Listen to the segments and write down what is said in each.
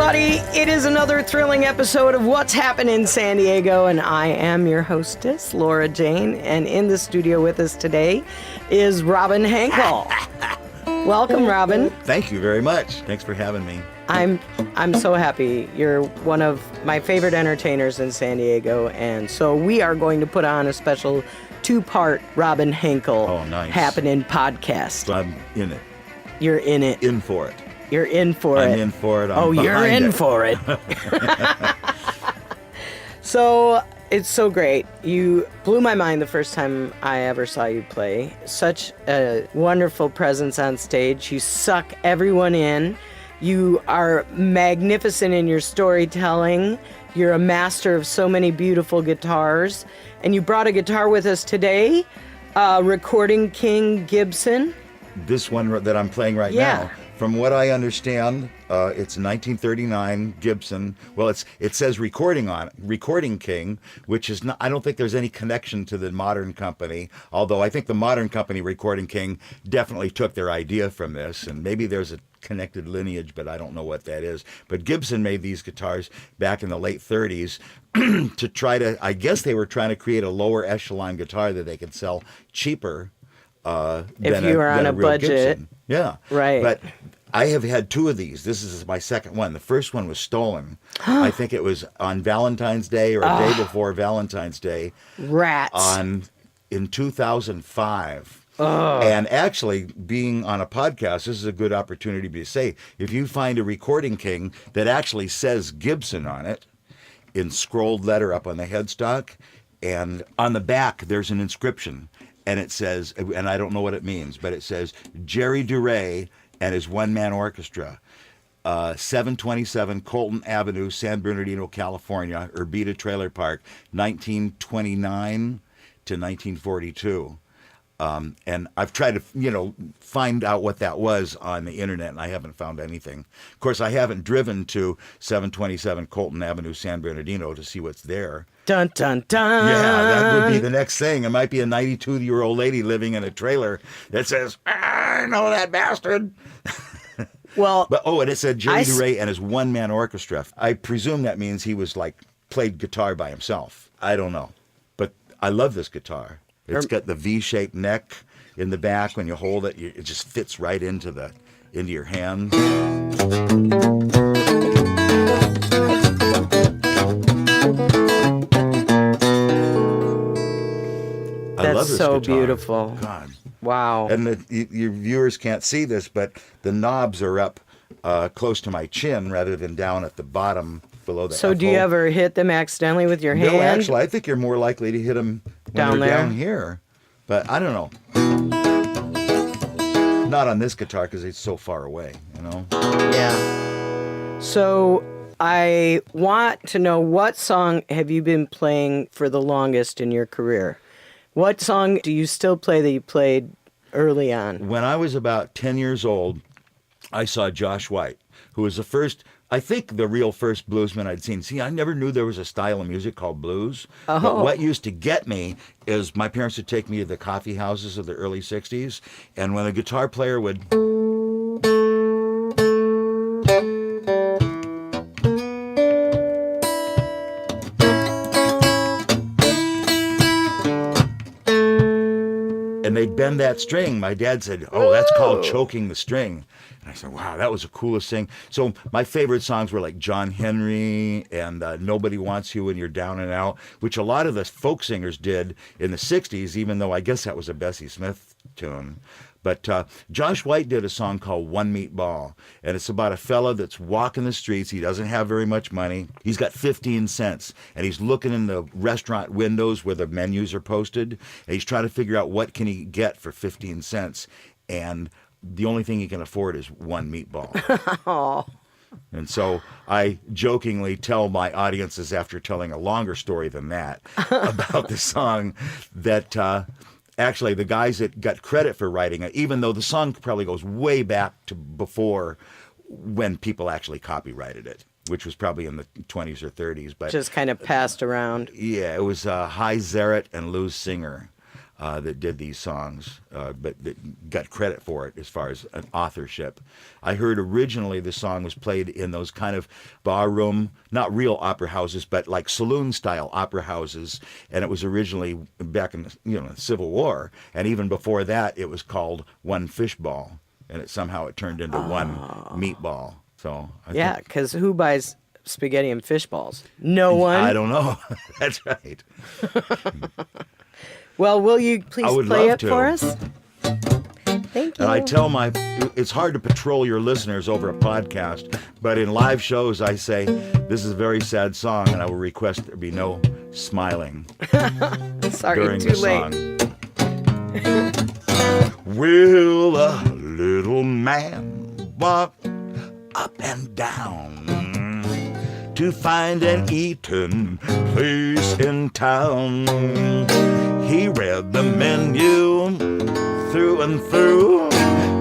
everybody. It is another thrilling episode of What's Happening in San Diego, and I am your hostess, Laura Jane, and in the studio with us today is Robin Henkel. Welcome, Robin. Thank you very much. Thanks for having me. I'm so happy. You're one of my favorite entertainers in San Diego, and so we are going to put on a special two-part Robin Henkel Hapnyn podcast. I'm in it. You're in it. In for it. You're in for it. I'm in for it. You're in for it. So, it's so great. You blew my mind the first time I ever saw you play. Such a wonderful presence on stage. You suck everyone in. You are magnificent in your storytelling. You're a master of so many beautiful guitars. And you brought a guitar with us today, Recording King Gibson. This one that I'm playing right now. From what I understand, it's 1939 Gibson. Well, it says Recording King, which is not. I don't think there's any connection to the modern company. Although I think the modern company, Recording King, definitely took their idea from this, and maybe there's a connected lineage, but I don't know what that is. But Gibson made these guitars back in the late 30s to try to. I guess they were trying to create a lower echelon guitar that they could sell cheaper. If you were on a budget. Gibson. Yeah. Right. But I have had two of these. This is my second one. The first one was stolen. I think it was on Valentine's Day or a day before Valentine's Day. Rats. In 2005. And actually, being on a podcast, this is a good opportunity to say, if you find a Recording King that actually says Gibson on it, in scrolled letter up on the headstock, and on the back, there's an inscription. And it says, and I don't know what it means, but it says, Jerry DeRay and his one-man orchestra, 727 Colton Avenue, San Bernardino, California, Urbita Trailer Park, 1929 to 1942. And I've tried to, find out what that was on the internet, and I haven't found anything. Of course, I haven't driven to 727 Colton Avenue, San Bernardino to see what's there. Dun, dun, dun. Yeah, that would be the next thing. It might be a 92-year-old lady living in a trailer that says, I know that bastard. Well, and it said Jerry DeRay and his one-man orchestra. I presume that means he was played guitar by himself. I don't know. But I love this guitar. It's got the V-shaped neck in the back. When you hold it, it just fits right into your hand. I love this so guitar. Beautiful. God. Wow. And your viewers can't see this, but the knobs are up close to my chin rather than down at the bottom below the So do you ever hit them accidentally with your hand? No, actually, I think you're more likely to hit them when they're down here. But I don't know. Not on this guitar because it's so far away, Yeah. So I want to know, what song have you been playing for the longest in your career? What song do you still play that you played early on? When I was about 10 years old, I saw Josh White, who was the first, I think the real first bluesman I'd seen. See, I never knew there was a style of music called blues. Oh. But what used to get me is my parents would take me to the coffee houses of the early 60s, and when a guitar player would... and they'd bend that string, my dad said, that's called choking the string. And I said, wow, that was the coolest thing. So my favorite songs were like John Henry and Nobody Wants You When You're Down and Out, which a lot of the folk singers did in the 60s, even though I guess that was a Bessie Smith tune. But Josh White did a song called One Meatball, and it's about a fella that's walking the streets. He doesn't have very much money. He's got 15 cents, and he's looking in the restaurant windows where the menus are posted, and he's trying to figure out what can he get for 15 cents. And the only thing he can afford is one meatball. And so I jokingly tell my audiences, after telling a longer story than that, about the song, that... actually, the guys that got credit for writing it, even though the song probably goes way back to before when people actually copyrighted it, which was probably in the 20s or 30s. But just kind of passed around. Yeah, it was Hy Zarrett and Lou Singer. that did these songs, but that got credit for it as far as an authorship. I heard originally the song was played in those kind of barroom, not real opera houses, but like saloon-style opera houses, and it was originally back in the Civil War, and even before that, it was called One Fishball, and it turned into One Meatball. So yeah, because who buys spaghetti and fish balls? No one. I don't know. That's right. Well, will you please play it for us? Thank you. And I tell it's hard to patrol your listeners over a podcast, but in live shows I say, this is a very sad song, and I will request there be no smiling Sorry, during too the late. song. Will a little man walk up and down to find an eating place in town? He read the menu through and through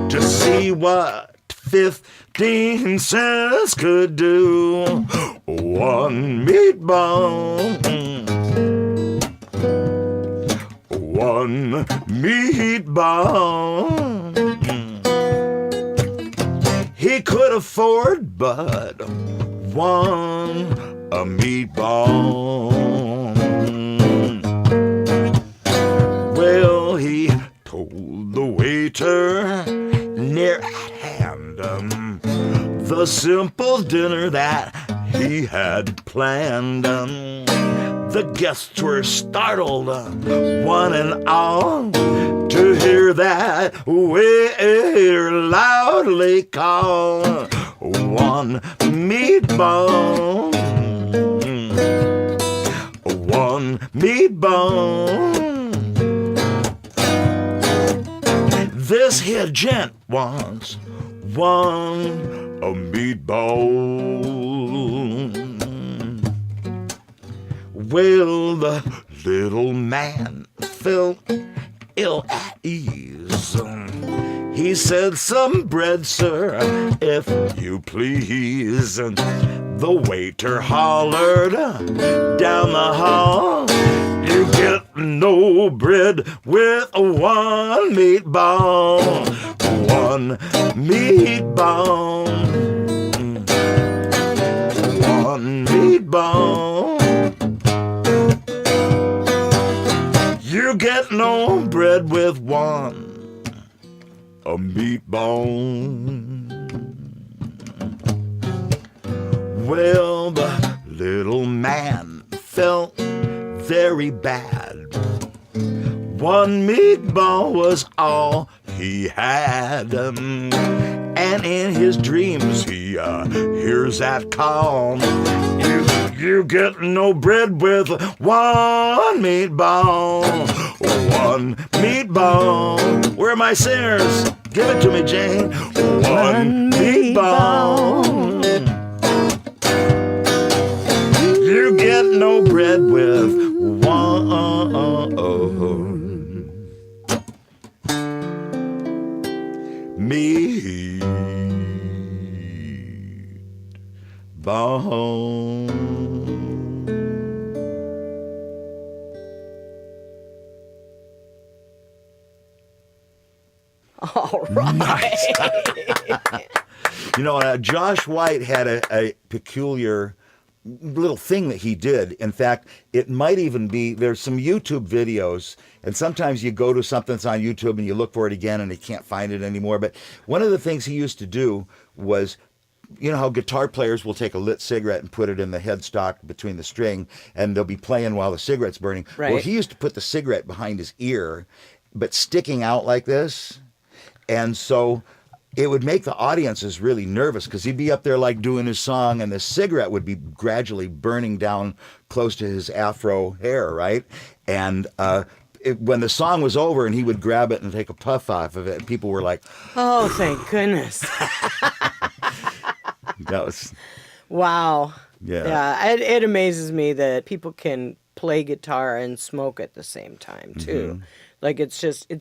to see what 15 cents could do. One meatball, one meatball. He could afford but one a meatball. Well, he told the waiter near at hand the simple dinner that he had planned. The guests were startled, one and all, to hear that waiter loudly call, one meatball, one meatball. This here gent wants one a meatball. Well, the little man felt ill at ease. He said, some bread, sir, if you please. The waiter hollered down the hall, you get no bread with one meatball. One meatball. One meatball. You get no bread with one a meatball. Well, the little man felt very bad. One meatball was all he had. And in his dreams he hears that call. You get no bread with one meatball. One meatball. Where are my singers? Give it to me, Jane. One meatball. You get no bread with one meatball. All right. Nice. Josh White had a peculiar little thing that he did. In fact, it might even be, there's some YouTube videos, and sometimes you go to something that's on YouTube and you look for it again and you can't find it anymore. But one of the things he used to do was, you know how guitar players will take a lit cigarette and put it in the headstock between the string, and they'll be playing while the cigarette's burning. Right. Well, he used to put the cigarette behind his ear, but sticking out like this. And so it would make the audiences really nervous because he'd be up there like doing his song and the cigarette would be gradually burning down close to his afro hair, right? And when the song was over and he would grab it and take a puff off of it, people were like, oh, thank goodness. that was... Wow. Yeah. Yeah. It amazes me that people can play guitar and smoke at the same time, too. Mm-hmm. Like, it's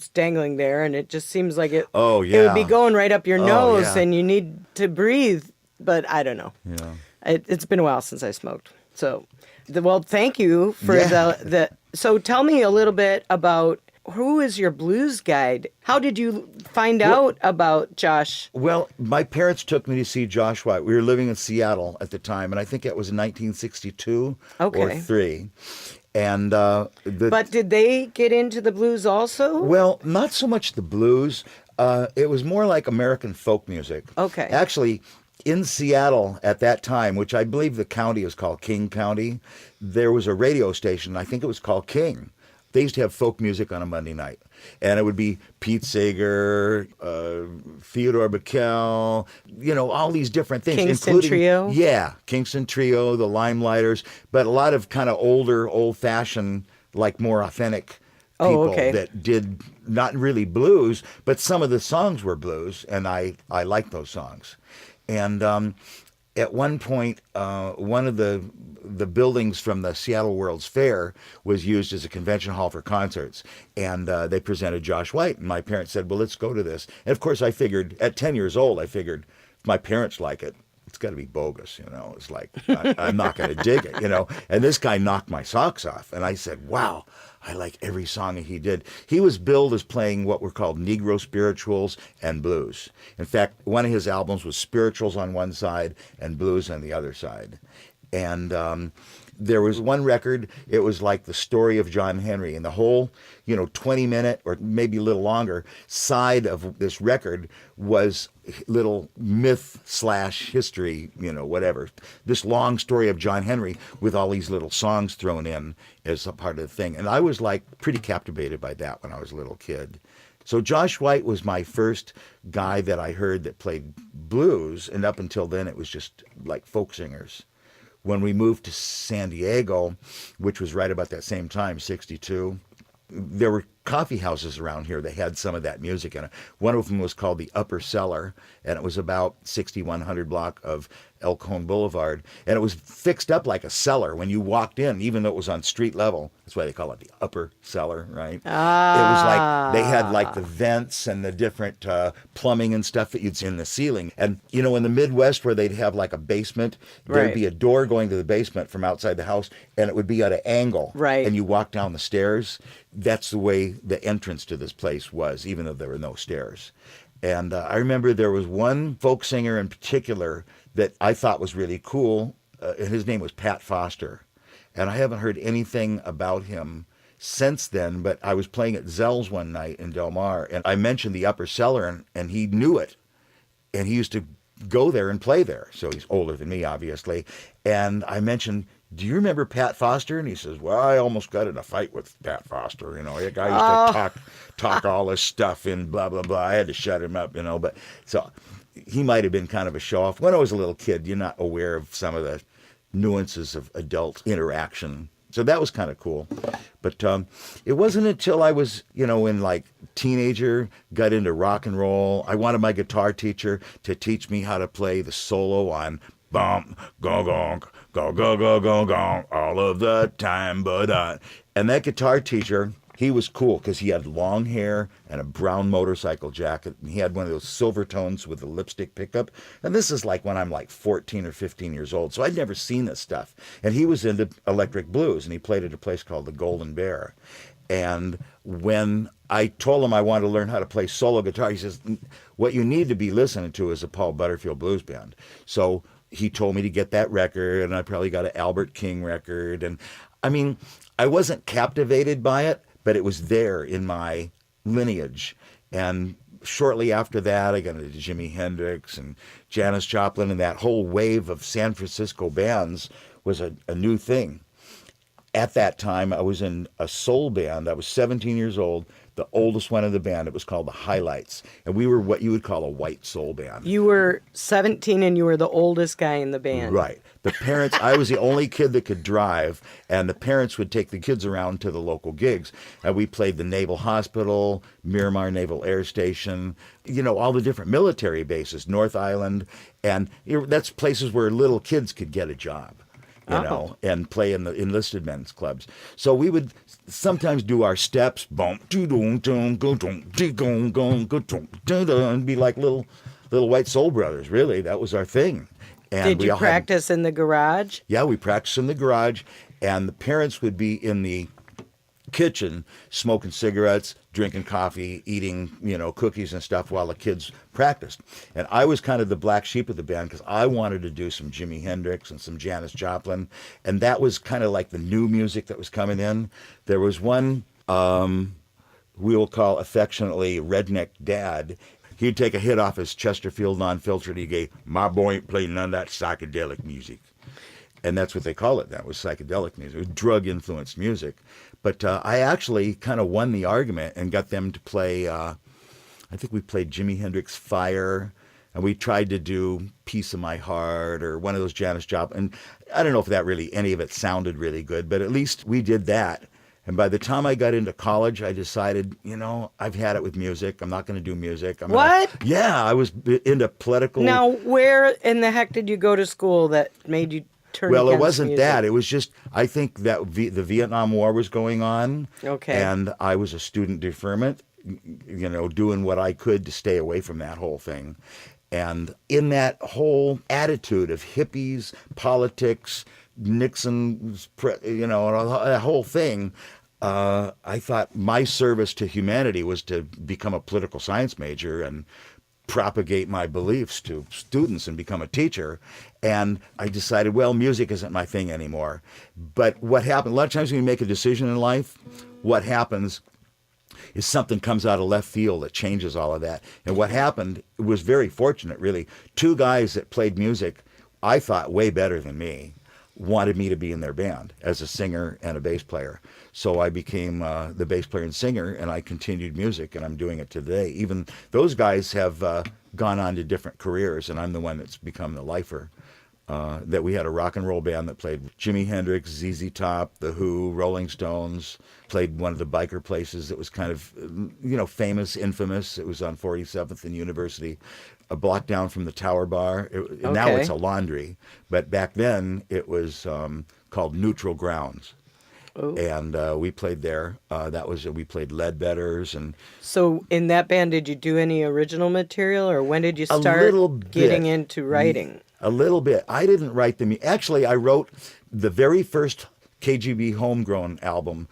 dangling there, and it just seems like it would be going right up your nose, and you need to breathe, but I don't know. Yeah. It's been a while since I smoked. So, well, thank you for the... So tell me a little bit about who is your blues guide? How did you find out about Josh? Well, my parents took me to see Josh White. We were living in Seattle at the time, and I think it was in 1962 or 3. And But did they get into the blues also? well, not so much the blues. It was more like American folk music. Okay. Actually, in Seattle at that time, which I believe the county is called King County, there was a radio station. I think it was called King. They used to have folk music on a Monday night. And it would be Pete Seeger, Theodore Bickel, all these different things. Kingston Trio? Yeah, Kingston Trio, the Limelighters, but a lot of kind of older, old-fashioned, like more authentic people that did not really blues, but some of the songs were blues, and I liked those songs. And at one point, one of the buildings from the Seattle World's Fair was used as a convention hall for concerts, and they presented Josh White, and my parents said, well, let's go to this. And of course, I figured, at 10 years old, if my parents like it, it's got to be bogus, It's like, I'm not going to dig it, And this guy knocked my socks off, and I said, wow, I like every song that he did. He was billed as playing what were called Negro spirituals and blues. In fact, one of his albums was spirituals on one side and blues on the other side. And there was one record, it was like the story of John Henry, and the whole, 20-minute or maybe a little longer side of this record was little myth/history, whatever. This long story of John Henry with all these little songs thrown in as a part of the thing. And I was like pretty captivated by that when I was a little kid. So Josh White was my first guy that I heard that played blues, and up until then it was just like folk singers. When we moved to San Diego, which was right about that same time, 62, there were coffee houses around here that had some of that music in it. One of them was called the Upper Cellar, and it was about 6100 block of El Cajon Boulevard. And it was fixed up like a cellar when you walked in, even though it was on street level. That's why they call it the Upper Cellar, right? Ah. It was like they had like the vents and the different plumbing and stuff that you'd see in the ceiling. And, in the Midwest where they'd have like a basement, there'd be a door going to the basement from outside the house, and it would be at an angle. Right. And you walk down the stairs. That's the way the entrance to this place was, even though there were no stairs. And I remember there was one folk singer in particular that I thought was really cool, and his name was Pat Foster. And I haven't heard anything about him since then, but I was playing at Zell's one night in Del Mar, and I mentioned the Upper Cellar, and he knew it. And he used to go there and play there. So he's older than me, obviously. And I mentioned, do you remember Pat Foster? And he says, well, I almost got in a fight with Pat Foster. The guy used to talk all this stuff in blah, blah, blah. I had to shut him up, But so he might have been kind of a show-off. When I was a little kid, you're not aware of some of the nuances of adult interaction. So that was kind of cool. But it wasn't until I was, in like teenager, got into rock and roll. I wanted my guitar teacher to teach me how to play the solo on bum, gong, gong, gong, gong, gong, gong, gong, all of the time, but and that guitar teacher, he was cool because he had long hair and a brown motorcycle jacket, and he had one of those silver tones with the lipstick pickup. And this is like when I'm like 14 or 15 years old, so I'd never seen this stuff. And he was into electric blues, and he played at a place called the Golden Bear. And when I told him I wanted to learn how to play solo guitar, he says, what you need to be listening to is a Paul Butterfield Blues Band. So he told me to get that record, and I probably got an Albert King record. And I mean, I wasn't captivated by it, but it was there in my lineage. And shortly after that, I got into Jimi Hendrix and Janis Joplin, and that whole wave of San Francisco bands was a new thing. At that time, I was in a soul band. I was 17 years old, the oldest one in the band. It was called the Highlights, and we were what you would call a white soul band. You were 17 and you were the oldest guy in the band. Right. The parents, I was the only kid that could drive, and the parents would take the kids around to the local gigs. And we played the Naval Hospital, Miramar Naval Air Station, all the different military bases, North Island, and that's places where little kids could get a job. And play in the enlisted men's clubs. So we would sometimes do our steps, and be like little white soul brothers, really. That was our thing. And did you practice in the garage? Yeah, we practiced in the garage, and the parents would be in the kitchen smoking cigarettes, drinking coffee, eating, cookies and stuff while the kids practiced. And I was kind of the black sheep of the band because I wanted to do some Jimi Hendrix and some Janis Joplin. And that was kind of like the new music that was coming in. There was one we will call affectionately Redneck Dad. He'd take a hit off his Chesterfield non-filtered. He'd go, "My boy ain't playing none of that psychedelic music." And that's what they call it. That was psychedelic music. It was drug-influenced music. But I actually kind of won the argument and got them to play, I think we played Jimi Hendrix Fire, and we tried to do Piece of My Heart or one of those Janis Joplin. And I don't know if any of it sounded really good, but at least we did that. And by the time I got into college, I decided, I've had it with music. I'm not going to do music. What? Yeah, I was into political. Now, where in the heck did you go to school that made you turn Well, it against wasn't music? that. It was just, I think that the Vietnam War was going on. Okay. And I was a student deferment, doing what I could to stay away from that whole thing. And in that whole attitude of hippies, politics, Nixon's, that whole thing, I thought my service to humanity was to become a political science major and propagate my beliefs to students and become a teacher. And I decided, well, music isn't my thing anymore. But what happened, a lot of times when you make a decision in life, what happens is something comes out of left field that changes all of that. And what happened, it was very fortunate, really. Two guys that played music, I thought way better than me, wanted me to be in their band as a singer and a bass player. So I became the bass player and singer, and I continued music, and I'm doing it today. Even those guys have gone on to different careers, and I'm the one that's become the lifer. That we had a rock and roll band that played Jimi Hendrix, ZZ Top, The Who, Rolling Stones, played one of the biker places that was kind of, famous, infamous. It was on 47th and University, a block down from the Tower Bar. Now it's a laundry, but back then it was called Neutral Grounds. Ooh. And we played there. We played Leadbetters. And so in that band, did you do any original material, or when did you start getting into writing? A little bit. I didn't write them. Actually, I wrote the very first KGB Homegrown album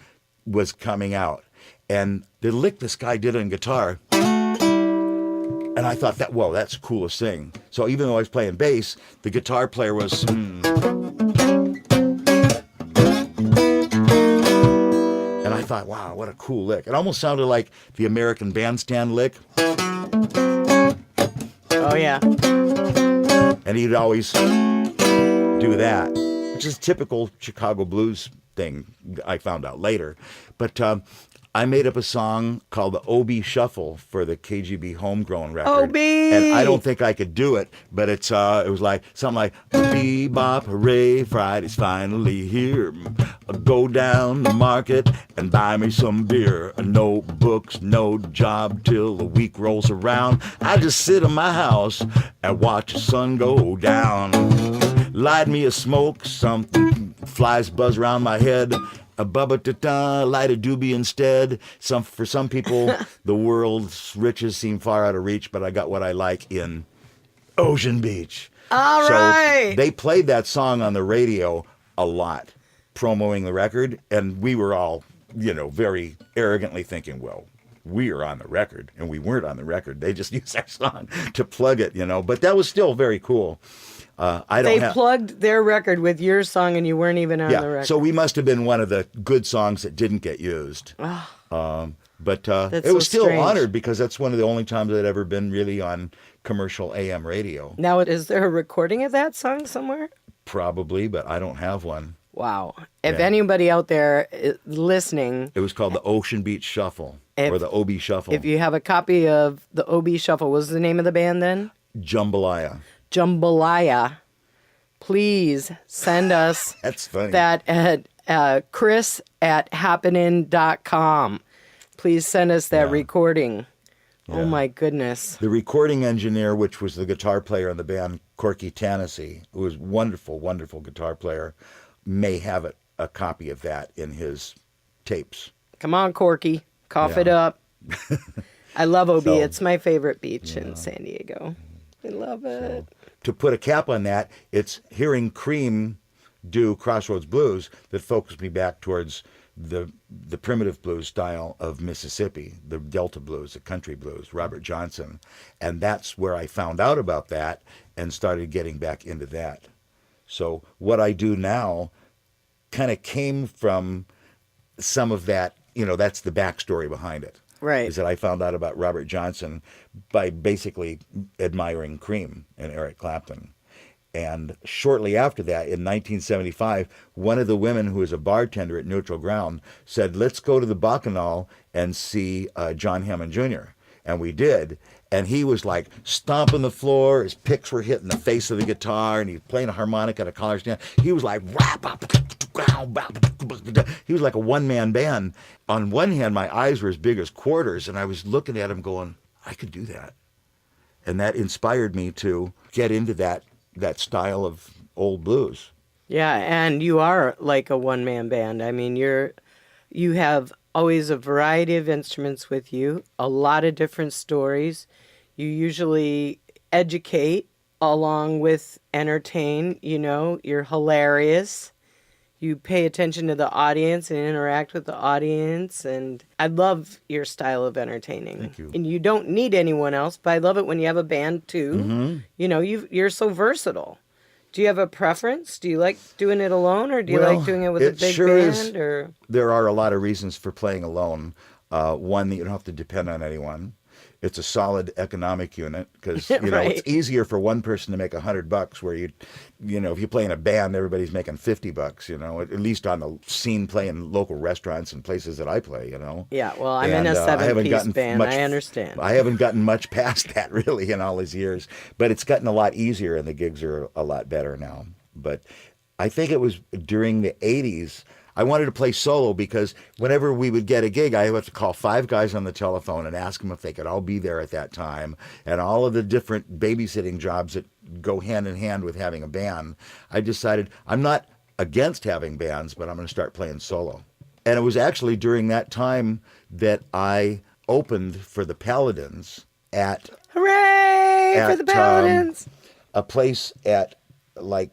was coming out. And the lick this guy did on guitar, and I thought that's the coolest thing. So even though I was playing bass, the guitar player was... And I thought, wow, what a cool lick. It almost sounded like the American Bandstand lick. Oh, yeah. And he'd always do that, which is typical Chicago blues thing, I found out later. But I made up a song called the OB Shuffle for the KGB Homegrown record. OB! And I don't think I could do it, but it was like something like, bebop, hooray, Friday's finally here. Go down the market and buy me some beer. No books, no job till the week rolls around. I just sit in my house and watch the sun go down. Light me a smoke, something flies buzz around my head. A bubba-da-da, light a doobie instead. For some people, the world's riches seem far out of reach, but I got what I like in Ocean Beach. All right. So they played that song on the radio a lot, promoting the record, and we were all, very arrogantly thinking, well, we are on the record, and we weren't on the record. They just used that song to plug it, but that was still very cool. They plugged their record with your song, and you weren't even on the record. So we must have been one of the good songs that didn't get used. But it was still honored because that's one of the only times I'd ever been really on commercial AM radio. Now, is there a recording of that song somewhere? Probably, but I don't have one. Wow. If anybody out there is listening... It was called the Ocean Beach Shuffle, or the OB Shuffle. If you have a copy of the OB Shuffle, what was the name of the band then? Jambalaya. Jambalaya. Please send us That's funny. that at chris@hapnyn.com. Please send us that recording. Yeah. Oh, my goodness. The recording engineer, which was the guitar player in the band, Corky Tennessee, who was a wonderful, wonderful guitar player, may have a copy of that in his tapes. Come on, Corky. Cough it up. I love OB. So, it's my favorite beach in San Diego. I love it. So, to put a cap on that, it's hearing Cream do Crossroads Blues that focused me back towards the primitive blues style of Mississippi, the Delta blues, the country blues, Robert Johnson. And that's where I found out about that and started getting back into that. So what I do now kind of came from some of that, that's the backstory behind it. Right. Is that I found out about Robert Johnson by basically admiring Cream and Eric Clapton. And shortly after that, in 1975, one of the women who was a bartender at Neutral Ground said, let's go to the Bacchanal and see John Hammond Jr. And we did. And he was like stomping the floor. His picks were hitting the face of the guitar, and he was playing a harmonica at a collar stand. He was like, he was like a one-man band. On one hand, my eyes were as big as quarters, and I was looking at him going, I could do that. And that inspired me to get into that style of old blues. Yeah, and you are like a one-man band. I mean, you have always a variety of instruments with you, a lot of different stories. You usually educate along with entertain, you're hilarious. You pay attention to the audience and interact with the audience, and I love your style of entertaining. Thank you. And you don't need anyone else, but I love it when you have a band too. Mm-hmm. You're so versatile. Do you have a preference? Do you like doing it alone, or do you like doing it with a big band? Or there are a lot of reasons for playing alone. One, that you don't have to depend on anyone. It's a solid economic unit because Right. It's easier for one person to make $100, where if you play in a band, everybody's making $50. At least on the scene, playing local restaurants and places that I play. Yeah, well, I'm in a 7-piece band. I understand. I haven't gotten much past that really in all these years, but it's gotten a lot easier and the gigs are a lot better now. But I think it was during the 80s. I wanted to play solo because whenever we would get a gig, I would have to call 5 guys on the telephone and ask them if they could all be there at that time. And all of the different babysitting jobs that go hand in hand with having a band, I decided I'm not against having bands, but I'm going to start playing solo. And it was actually during that time that I opened for the Paladins at... Hooray for the Paladins! A place at like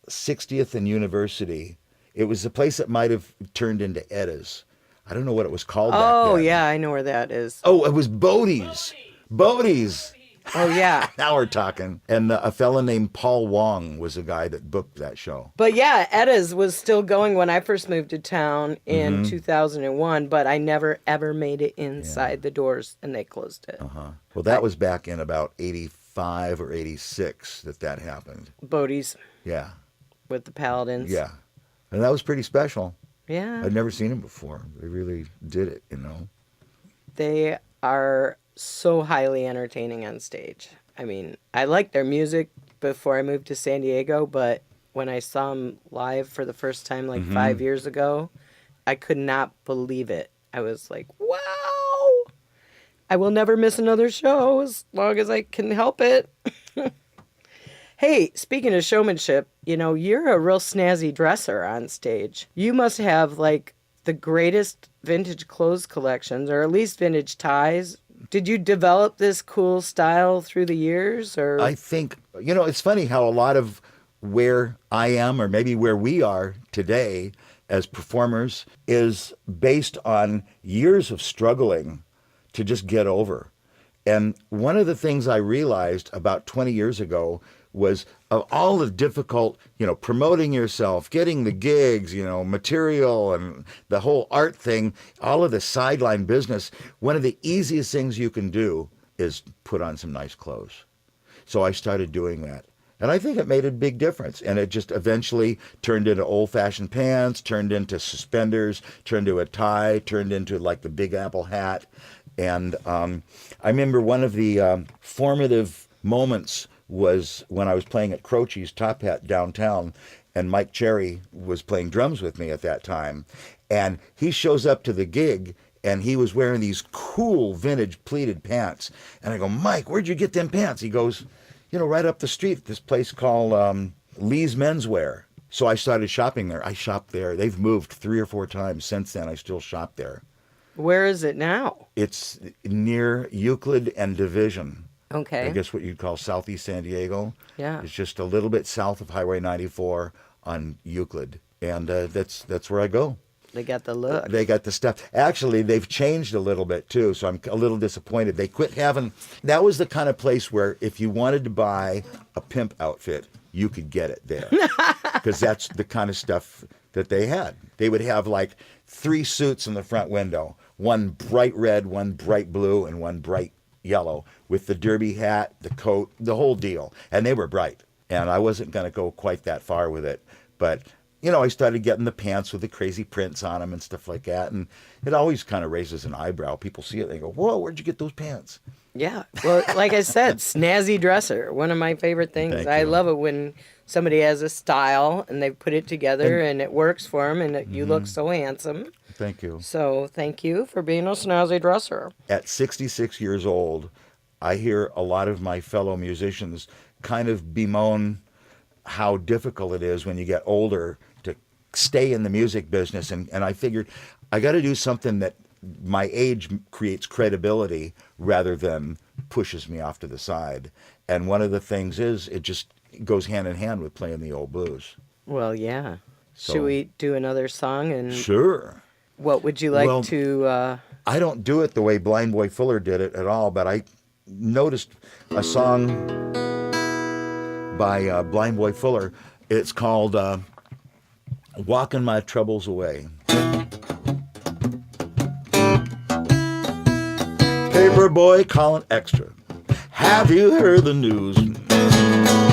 60th and University. It was a place that might have turned into Edda's. I don't know what it was called back then. Oh, yeah, I know where that is. Oh, it was Bodie's. Bodie's. Oh, yeah. Now we're talking. And a fella named Paul Wong was the guy that booked that show. But yeah, Edda's was still going when I first moved to town in 2001, but I never, ever made it inside the doors, and they closed it. Well, that was back in about 85 or 86 that happened. Bodie's. Yeah. With the Paladins. Yeah. And that was pretty special. Yeah. I'd never seen them before. They really did it, They are so highly entertaining on stage. I mean, I liked their music before I moved to San Diego, but when I saw them live for the first time 5 years ago, I could not believe it. I was like, wow! I will never miss another show as long as I can help it. Hey, speaking of showmanship, you're a real snazzy dresser on stage. You must have, the greatest vintage clothes collections, or at least vintage ties. Did you develop this cool style through the years, or? I think, it's funny how a lot of where I am, or maybe where we are today as performers, is based on years of struggling to just get over. And one of the things I realized about 20 years ago was of all the difficult, promoting yourself, getting the gigs, material and the whole art thing, all of the sideline business, one of the easiest things you can do is put on some nice clothes. So I started doing that. And I think it made a big difference. And it just eventually turned into old-fashioned pants, turned into suspenders, turned into a tie, turned into the Big Apple hat. And I remember one of the formative moments was when I was playing at Croce's Top Hat downtown, and Mike Cherry was playing drums with me at that time. And he shows up to the gig, and he was wearing these cool vintage pleated pants. And I go, Mike, where'd you get them pants? He goes, right up the street, this place called Lee's Menswear. So I started shopping there. I shopped there. They've moved 3 or 4 times since then. I still shop there. Where is it now? It's near Euclid and Division. Okay. I guess what you'd call Southeast San Diego. Yeah. It's just a little bit south of Highway 94 on Euclid. And that's where I go. They got the look. They got the stuff. Actually, they've changed a little bit too, so I'm a little disappointed. They quit having. That was the kind of place where if you wanted to buy a pimp outfit, you could get it there, because that's the kind of stuff that they had. They would have like 3 suits in the front window, one bright red, one bright blue, and one bright yellow, with the derby hat, the coat, the whole deal. And they were bright. And I wasn't going to go quite that far with it, but. I started getting the pants with the crazy prints on them and stuff like that. And it always kind of raises an eyebrow. People see it, they go, whoa, where'd you get those pants? Yeah. Well, like I said, snazzy dresser. One of my favorite things. Thank I you. love it when somebody has a style and they put it together and it works for them and you look so handsome. Thank you. So thank you for being a snazzy dresser. At 66 years old, I hear a lot of my fellow musicians kind of bemoan how difficult it is when you get older to stay in the music business. And I figured I got to do something that my age creates credibility rather than pushes me off to the side. And one of the things is it just goes hand in hand with playing the old blues. Well, yeah. So- Should we do another song? And Sure. what would you like Well, to... I don't do it the way Blind Boy Fuller did it at all, but I noticed a song by Blind Boy Fuller. It's called Walking My Troubles Away. Paper boy calling extra. Have you heard the news?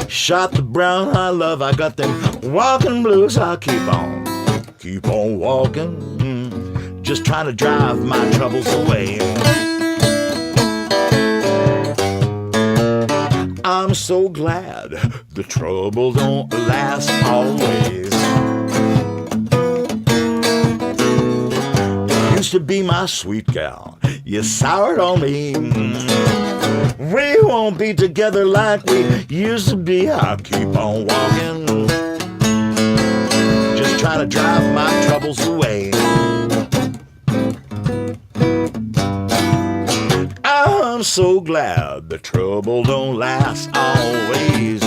Shot the brown I love. I got them walking blues. I'll keep on walking. Just trying to drive my troubles away. I'm so glad the trouble don't last always. Used to be my sweet gal, you soured on me. We won't be together like we used to be. I'll keep on walking, just trying to drive my troubles away. I'm so glad the trouble don't last always.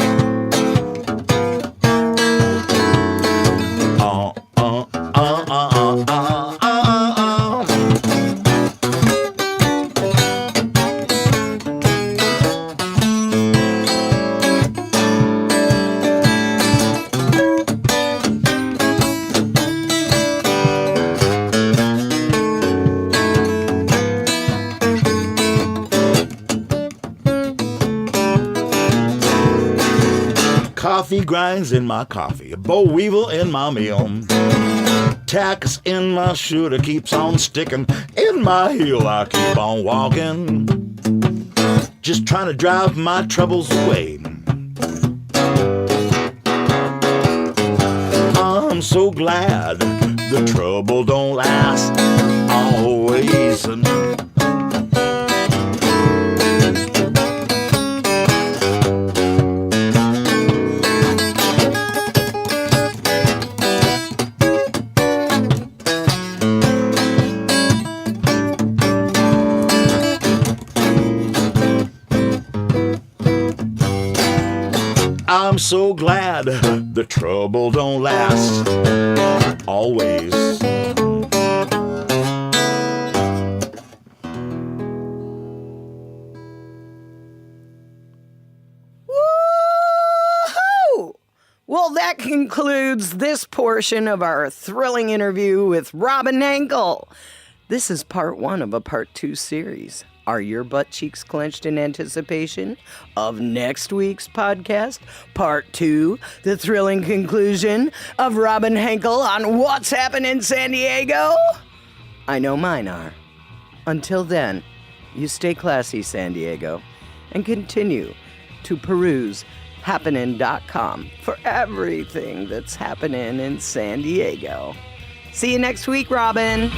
Coffee grinds in my coffee, a boll weevil in my meal. Tacks in my shoe that keeps on sticking in my heel. I keep on walking, just trying to drive my troubles away. I'm so glad the trouble don't last always. I'm so glad the trouble don't last always. Woo-hoo! Well, that concludes this portion of our thrilling interview with Robin Henkel. This is part 1 of a part 2 series. Are your butt cheeks clenched in anticipation of next week's podcast? Part 2, the thrilling conclusion of Robin Henkel on what's happening in San Diego? I know mine are. Until then, you stay classy, San Diego, and continue to peruse happening.com for everything that's happening in San Diego. See you next week, Robin.